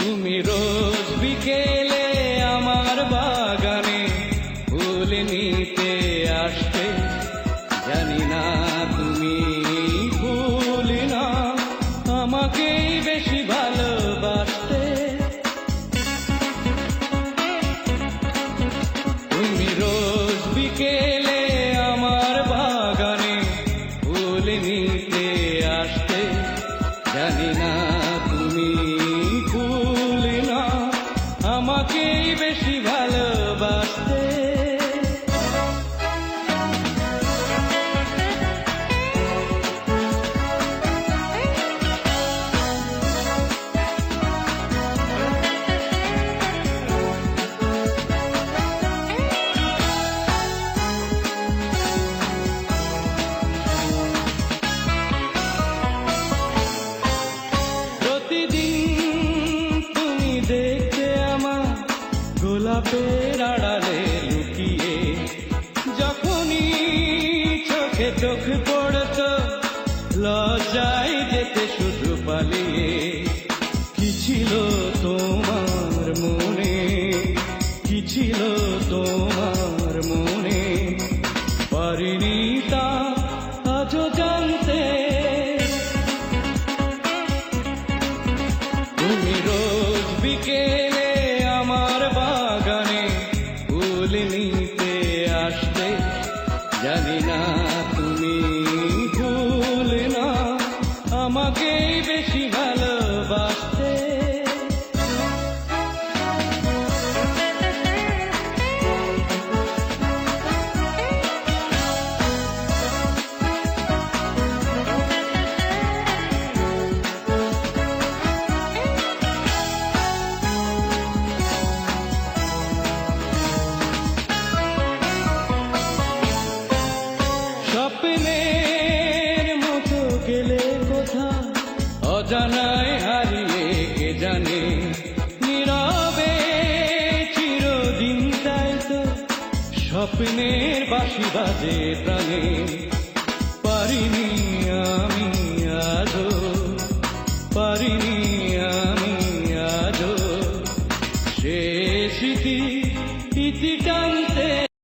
তুমি রোজ বিকেলে আমার বাগানে ফুল নিতে আসতে, জানি না তুমি ফুল না আমাকেই বেশি ভালোবাসতে। তুমি রোজ বিকেলে আমার বাগানে ফুল নিতে আসতে, জানি না তুমি ফুল না আমাকেই বেশি ভালোবাসতে। দেখতে আমার গোলাপের আড়ালে লুকিয়ে, যখনই চোখে চোখ পড়ত লজ্জায় যেতে শুধু পালিয়ে। কি ছিল তোমার মনে, কি ছিল তোমার মনে, পারিনি তা আজও জানতে। তুমি রোজ বিকেলে আমার বাগানে ফুল নিতে আসতে, জানি না তুমি ফুল না আমাকেই বেশি ভালোবাসতে। স্বপ্নের মতো গেলে কোথা অজানায় হারিয়ে, কে জানে নীরবে চিরদিন। তাই তো স্বপ্নের বাঁশি বাজে প্রাণে, পারিনি